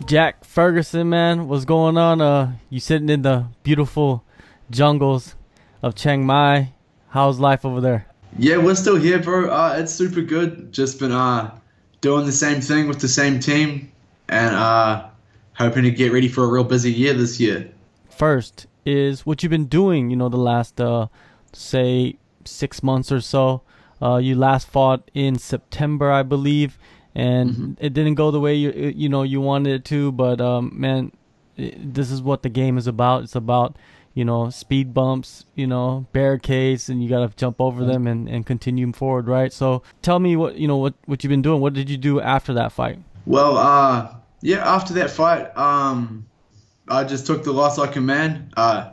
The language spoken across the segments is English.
Jack Ferguson, man, what's going on? You sitting in the beautiful jungles of Chiang Mai. How's life over there? Yeah, we're still here, bro. It's super good. Just been doing the same thing with the same team, and hoping to get ready for a real busy year this year. First is what you've been doing, the last, say, 6 months or so. You last fought in September, I believe, and it didn't go the way you wanted it to. But man, this is what the game is about. It's about speed bumps, barricades, and you gotta jump over them and continue forward, right? So tell me what you've been doing. What did you do after that fight? Well, yeah, after that fight, I just took the loss like a man.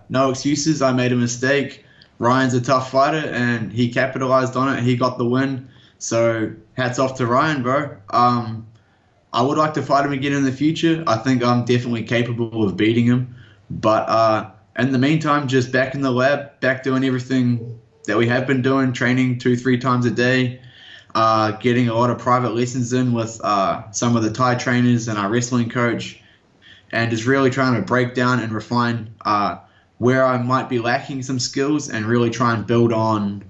No excuses. I made a mistake. Ryan's a tough fighter, and he capitalized on it. He got the win. So hats off to Ryan, bro. I would like to fight him again in the future. I think I'm definitely capable of beating him. But in the meantime, just back in the lab, back doing everything that we have been doing, training 2-3 times a day, getting a lot of private lessons in with some of the Thai trainers and our wrestling coach, and just really trying to break down and refine where I might be lacking some skills and really try and build on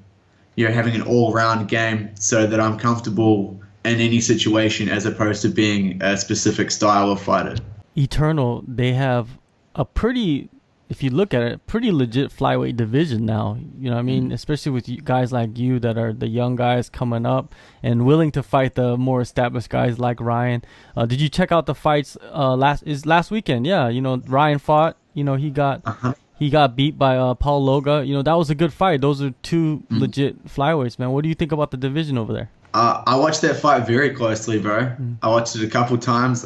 having an all-round game so that I'm comfortable in any situation as opposed to being a specific style of fighter. Eternal, they have a pretty, if you look at it, pretty legit flyweight division now. You know what I mean? Especially with guys like you that are the young guys coming up and willing to fight the more established guys like Ryan. Did you check out the fights last weekend? Yeah, Ryan fought. He got beat by Paul Loga. That was a good fight. Those are two legit flyweights, man. What do you think about the division over there? I watched that fight very closely, bro. I watched it a couple times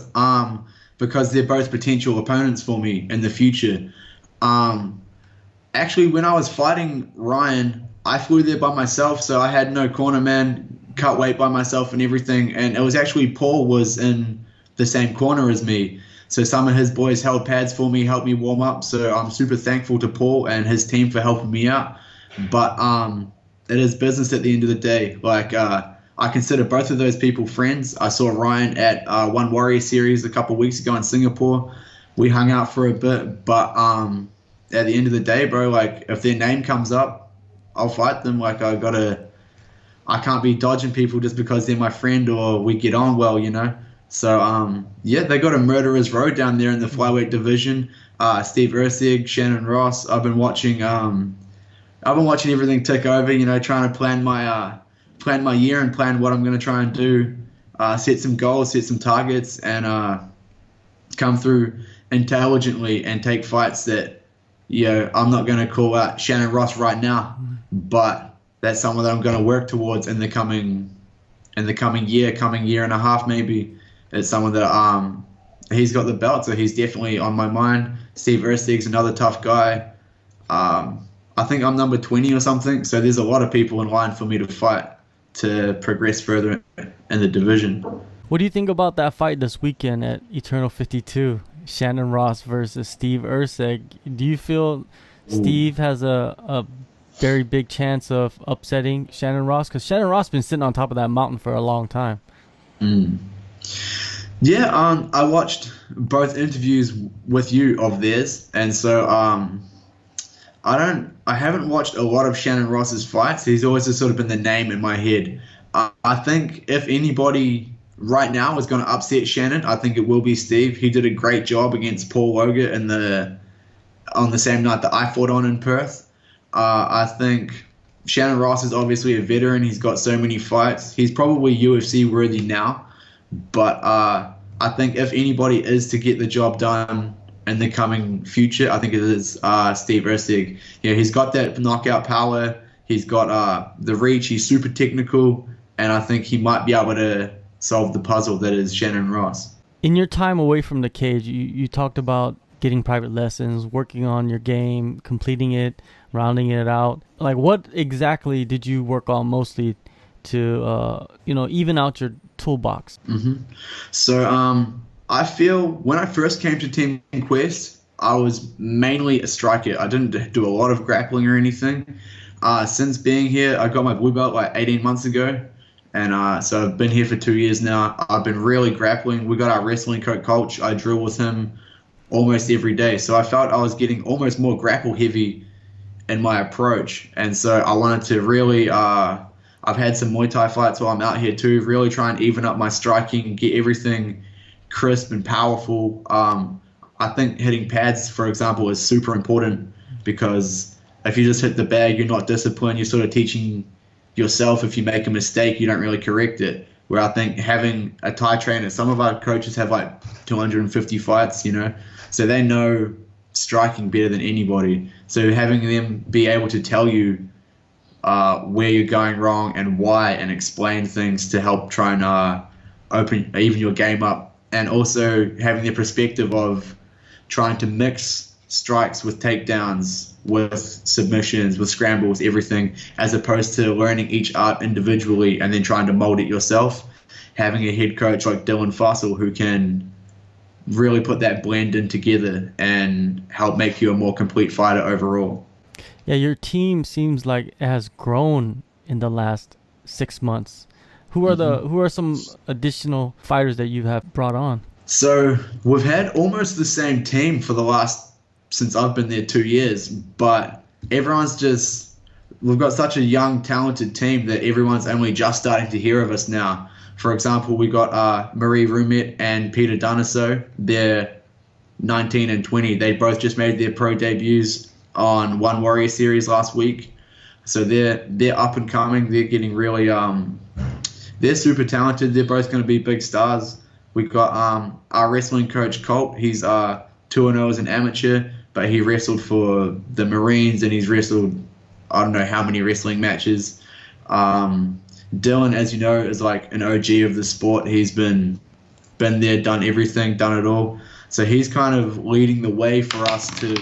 because they're both potential opponents for me in the future. Actually, when I was fighting Ryan, I flew there by myself, so I had no corner man, cut weight by myself and everything. And it was actually Paul was in the same corner as me. So some of his boys held pads for me, helped me warm up. So I'm super thankful to Paul and his team for helping me out. But it is business at the end of the day. Like I consider both of those people friends. I saw Ryan at One Warrior Series a couple of weeks ago in Singapore. We hung out for a bit, but at the end of the day, bro, like if their name comes up, I'll fight them. Like I can't be dodging people just because they're my friend or we get on well, So yeah, they got a murderer's row down there in the flyweight division. Steve Ursig, Shannon Ross. I've been watching everything tick over. Trying to plan my year and plan what I'm going to try and do. Set some goals, set some targets, and come through intelligently and take fights that I'm not going to call out Shannon Ross right now, but that's someone that I'm going to work towards in the coming year and a half maybe. It's someone that he's got the belt, so he's definitely on my mind. Steve Ersig's another tough guy. I think I'm number 20 or something, so there's a lot of people in line for me to fight to progress further in the division. What do you think about that fight this weekend at Eternal 52? Shannon Ross versus Steve Ursig. Do you feel Steve has a very big chance of upsetting Shannon Ross? Because Shannon Ross has been sitting on top of that mountain for a long time. Yeah, I watched both interviews with you of theirs, and so I haven't watched a lot of Shannon Ross's fights. He's always just sort of been the name in my head. I think if anybody right now is going to upset Shannon, I think it will be Steve. He did a great job against Paul Loga on the same night that I fought on in Perth. I think Shannon Ross is obviously a veteran. He's got so many fights. He's probably UFC worthy now. But I think if anybody is to get the job done in the coming future, I think it is Steve Ursig. He's got that knockout power. He's got the reach. He's super technical. And I think he might be able to solve the puzzle that is Shannon Ross. In your time away from the cage, you talked about getting private lessons, working on your game, completing it, rounding it out. Like, what exactly did you work on mostly to, even out your toolbox? So I feel when I first came to Team Quest, I was mainly a striker. I didn't do a lot of grappling or anything. Since being here, I got my blue belt like 18 months ago. And so I've been here for 2 years now. I've been really grappling. We got our wrestling coach. I drill with him almost every day. So I felt I was getting almost more grapple heavy in my approach. And so I wanted to really, I've had some Muay Thai fights while I'm out here too, really try and even up my striking, get everything crisp and powerful. I think hitting pads, for example, is super important because if you just hit the bag, you're not disciplined, you're sort of teaching yourself if you make a mistake, you don't really correct it. Where I think having a Thai trainer, some of our coaches have like 250 fights, so they know striking better than anybody. So having them be able to tell you where you're going wrong and why, and explain things to help try and even your game up, and also having the perspective of trying to mix strikes with takedowns, with submissions, with scrambles, everything, as opposed to learning each art individually and then trying to mold it yourself. Having a head coach like Dylan Fussell who can really put that blend in together and help make you a more complete fighter overall. Yeah, your team seems like it has grown in the last 6 months. Who are some additional fighters that you have brought on? So we've had almost the same team since I've been there 2 years, but we've got such a young, talented team that everyone's only just starting to hear of us now. For example, we got Marie Rumet and Peter Danaso. They're 19 and 20. They both just made their pro debuts on One Warrior Series last week. So they're up and coming. They're getting really they're super talented. They're both going to be big stars. We've got our wrestling coach Colt. He's 2-0 as an amateur, but he wrestled for the Marines and he's wrestled I don't know how many wrestling matches. Dylan, as you know, is like an OG of the sport. He's been there, done everything, done it all. So he's kind of leading the way for us to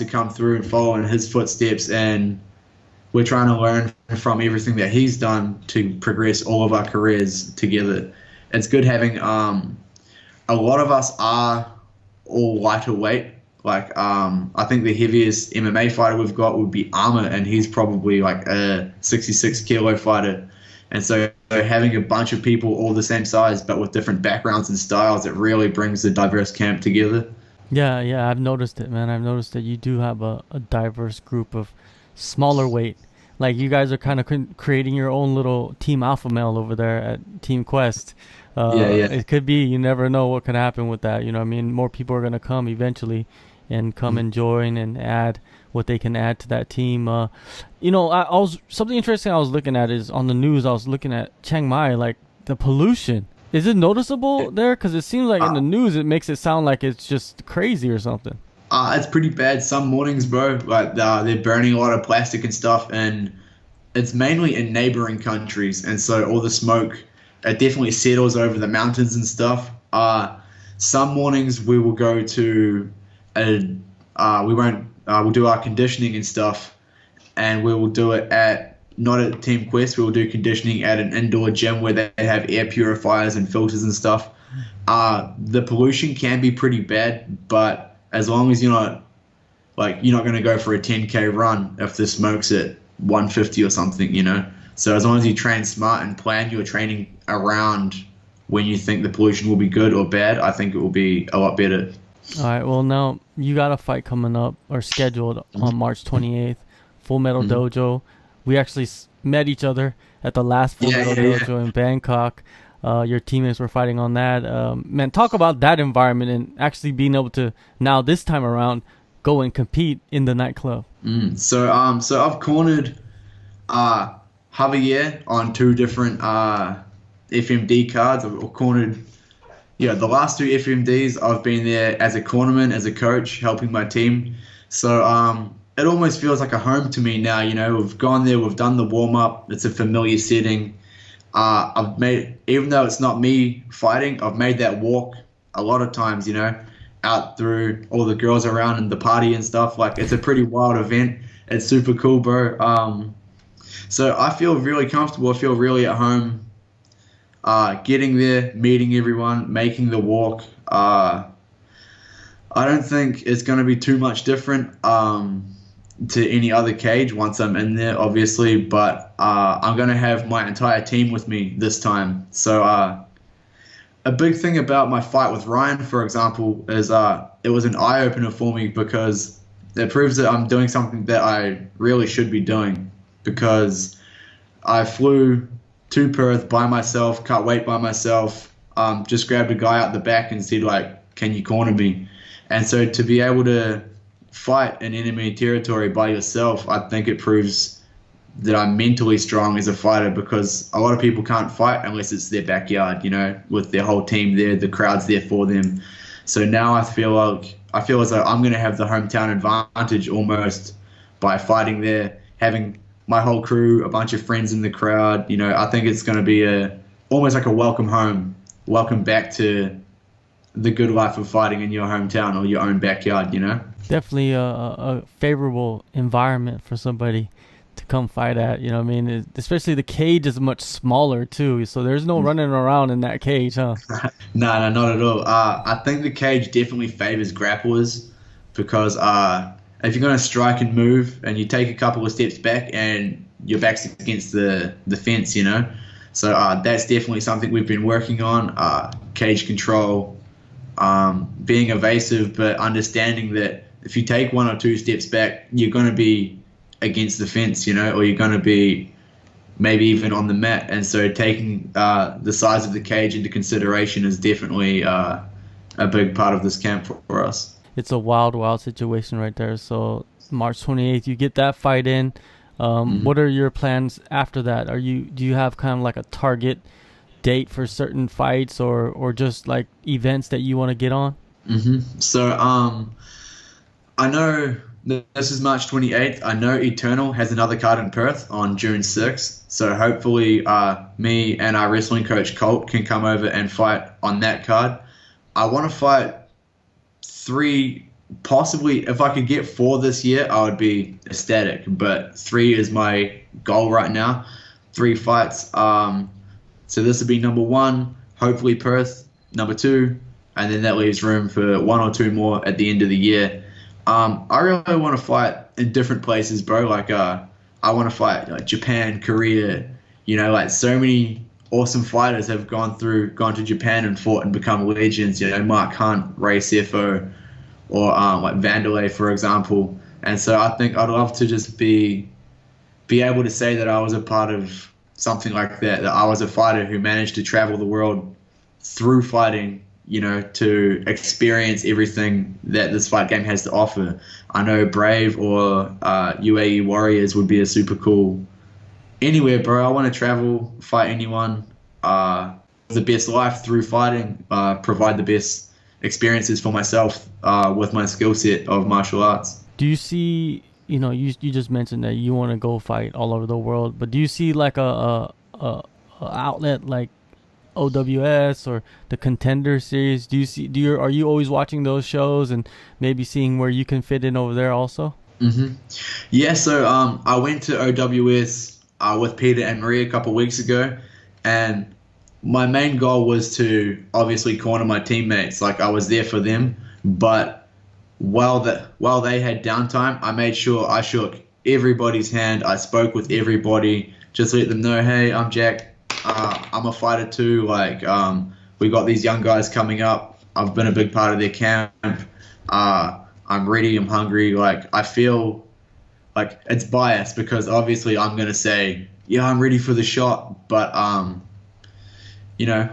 come through and follow in his footsteps, and we're trying to learn from everything that he's done to progress all of our careers together. It's good having a lot of us are all lighter weight. Like I think the heaviest MMA fighter we've got would be Armour, and he's probably like a 66 kilo fighter. And so having a bunch of people all the same size but with different backgrounds and styles, it really brings the diverse camp together. Yeah, I've noticed it, man. I've noticed that you do have a diverse group of smaller weight. Like you guys are kind of creating your own little team alpha male over there at Team Quest. Yeah. It could be, you never know what could happen with that. You know what I mean? More people are going to come eventually and come and join and add what they can add to that team. Something interesting I was looking at is on the news, I was looking at Chiang Mai, like the pollution. Is it noticeable there? Because it seems like in the news, it makes it sound like it's just crazy or something. It's pretty bad some mornings, bro. Like they're burning a lot of plastic and stuff, and it's mainly in neighboring countries. And so all the smoke, it definitely settles over the mountains and stuff. Some mornings we will go to we'll do our conditioning and stuff, and we will do it not at Team Quest. We will do conditioning at an indoor gym where they have air purifiers and filters and stuff. The pollution can be pretty bad, but as long as you're not going to go for a 10K run if the smoke's at 150 or something, So as long as you train smart and plan your training around when you think the pollution will be good or bad, I think it will be a lot better. All right, well, now you got a fight coming up or scheduled on March 28th, Full Metal Dojo. We actually met each other at the last Full Metal Dojo in Bangkok. Your teammates were fighting on that. Man, talk about that environment and actually being able to now this time around go and compete in the nightclub. So I've cornered Javier on 2 different FMD cards. I've cornered the last 2 FMDs. I've been there as a cornerman, as a coach, helping my team. So it almost feels like a home to me now. We've gone there, we've done the warm up. It's a familiar setting. Even though it's not me fighting, I've made that walk a lot of times, out through all the girls around and the party and stuff. Like, it's a pretty wild event. It's super cool, bro. So I feel really comfortable. I feel really at home. Getting there, meeting everyone, making the walk. I don't think it's going to be too much different. to any other cage once I'm in there, obviously. But I'm gonna have my entire team with me this time. So a big thing about my fight with Ryan, for example, is it was an eye opener for me because it proves that I'm doing something that I really should be doing. Because I flew to Perth by myself, cut weight by myself, just grabbed a guy out the back and said, like, can you corner me? And so to be able to fight in enemy territory by yourself, I think it proves that I'm mentally strong as a fighter, because a lot of people can't fight unless it's their backyard, you know, with their whole team there, the crowd's there for them. So now I feel as though I'm going to have the hometown advantage almost by fighting there, having my whole crew, a bunch of friends in the crowd. You know, I think it's going to be almost like a welcome home, welcome back to the good life of fighting in your hometown or your own backyard, you know? Definitely a favorable environment for somebody to come fight at, you know what I mean? Especially the cage is much smaller too, so there's no running around in that cage, huh? No, not at all. I think the cage definitely favors grapplers because if you're going to strike and move and you take a couple of steps back and your back's against the fence, you know? So that's definitely something we've been working on, cage control, being evasive, but understanding that if you take one or two steps back, you're going to be against the fence, you know, or you're going to be maybe even on the mat. And so taking the size of the cage into consideration is definitely a big part of this camp for us. It's a wild situation right there. So March 28th, you get that fight in. What are your plans after that? Do you have kind of like a target date for certain fights or just like events that you want to get on? So I know this is March 28th. I know Eternal has another card in Perth on June 6th. So hopefully me and our wrestling coach Colt can come over and fight on that card. I want to fight 3, possibly if I could get 4 this year, I would be ecstatic. But 3 is my goal right now. 3 fights. So this would be number 1, hopefully Perth, number 2, and then that leaves room for 1 or 2 more at the end of the year. I really want to fight in different places, bro. Like, I want to fight like Japan, Korea. You know, like so many awesome fighters have gone to Japan and fought and become legends. You know, Mark Hunt, Ray Sefo, or like Vanderlei, for example. And so I think I'd love to just be able to say that I was a part of something like that. That I was a fighter who managed to travel the world through fighting, you know, to experience everything that this fight game has to offer. I know Brave or UAE Warriors would be a super cool anywhere, bro. I want to travel, fight anyone, the best life through fighting, provide the best experiences for myself with my skill set of martial arts. Do you see, you know, you just mentioned that you want to go fight all over the world, but do you see like a outlet like OWS or the Contender series? Are you always watching those shows and maybe seeing where you can fit in over there also? Yeah, so I went to OWS with Peter and Marie a couple of weeks ago, and my main goal was to obviously corner my teammates. Like, I was there for them, but while they had downtime, I made sure I shook everybody's hand. I spoke with everybody, just let them know, hey, I'm Jack. I'm a fighter too. Like, we got these young guys coming up. I've been a big part of their camp. I'm ready. I'm hungry. Like, I feel like it's biased because obviously I'm going to say, yeah, I'm ready for the shot. But, you know,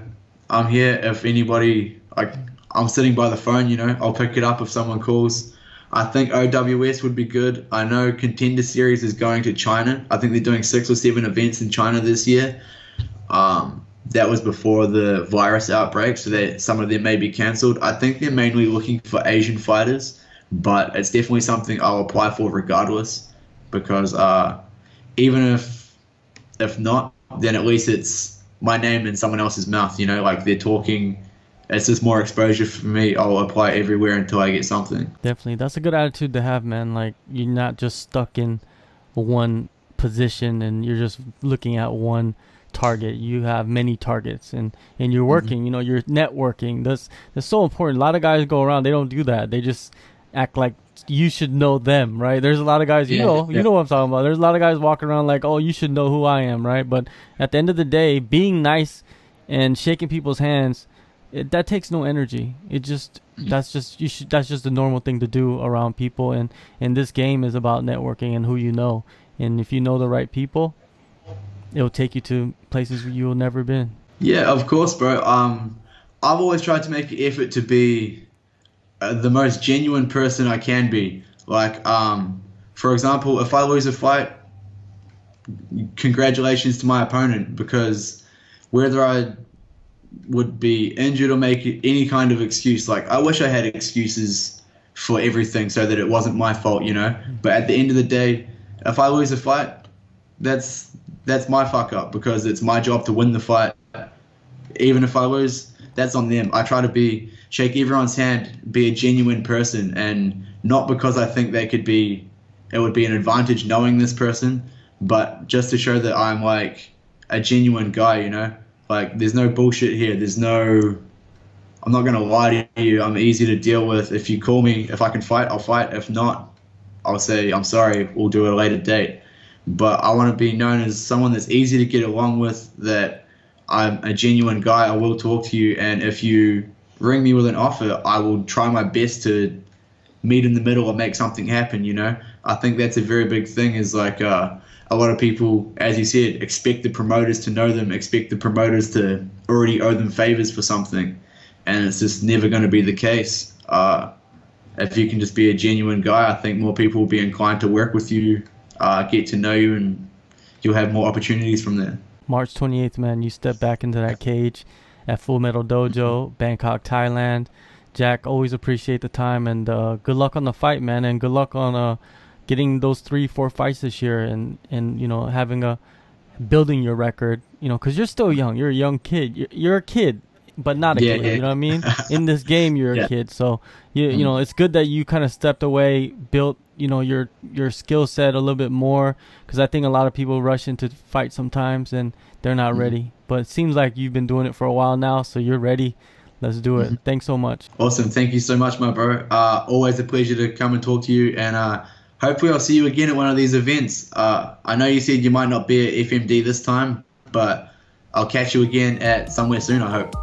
I'm here if anybody, like, I'm sitting by the phone, you know, I'll pick it up if someone calls. I think OWS would be good. I know Contender Series is going to China. I think they're doing 6 or 7 events in China this year. That was before the virus outbreak, so some of them may be cancelled. I think they're mainly looking for Asian fighters, but it's definitely something I'll apply for regardless, because even if not, then at least it's my name in someone else's mouth, you know, like they're talking. It's just more exposure for me. I'll apply everywhere until I get something. Definitely. That's a good attitude to have, man. Like, you're not just stuck in one position and you're just looking at one target. You have many targets and you're working, you know, you're networking. That's so important. A lot of guys go around, they don't do that. They just act like you should know them, right? There's a lot of guys, you Yeah, know, yeah. you know what I'm talking about. There's a lot of guys walking around like, oh, you should know who I am, right? But at the end of the day, being nice and shaking people's hands, that takes no energy. That's just the normal thing to do around people. And this game is about networking and who you know. And if you know the right people, it'll take you to places where you'll never been. Yeah, of course, bro. I've always tried to make an effort to be the most genuine person I can be. Like, for example, if I lose a fight, congratulations to my opponent, because whether I would be injured or make any kind of excuse, like, I wish I had excuses for everything so that it wasn't my fault, you know? But at the end of the day, if I lose a fight, that's my fuck up, because it's my job to win the fight. Even if I lose, that's on them. I try to shake everyone's hand, be a genuine person, and not because I think it would be an advantage knowing this person, but just to show that I'm like a genuine guy, you know? Like, there's no bullshit here. I'm not gonna lie to you. I'm easy to deal with. If you call me, if I can fight, I'll fight. If not, I'll say, I'm sorry, we'll do it at a later date. But I want to be known as someone that's easy to get along with, that I'm a genuine guy. I will talk to you, and if you ring me with an offer, I will try my best to meet in the middle and make something happen, you know? I think that's a very big thing, is like a lot of people, as you said, expect the promoters to know them, expect the promoters to already owe them favors for something, and it's just never going to be the case. If you can just be a genuine guy, I think more people will be inclined to work with you, get to know you, and you'll have more opportunities from there. March 28th, man, you step back into that cage at Full Metal Dojo, Bangkok, Thailand. Jack, always appreciate the time, and good luck on the fight, man, and good luck on getting those 3-4 fights this year, and you know, building your record, you know, because you're still young. You're a young kid. You're a kid, but not a kid. Yeah. You know what I mean? In this game, you're Yeah. a kid. So you know, it's good that you kind of stepped away, built, you know, your skill set a little bit more, because I think a lot of people rush into fight sometimes and they're not ready. But it seems like you've been doing it for a while now, so you're ready. Let's do it. Thanks so much. Awesome. Thank you so much, my bro. Always a pleasure to come and talk to you, and hopefully I'll see you again at one of these events. I know you said you might not be at FMD this time, but I'll catch you again at somewhere soon, I hope.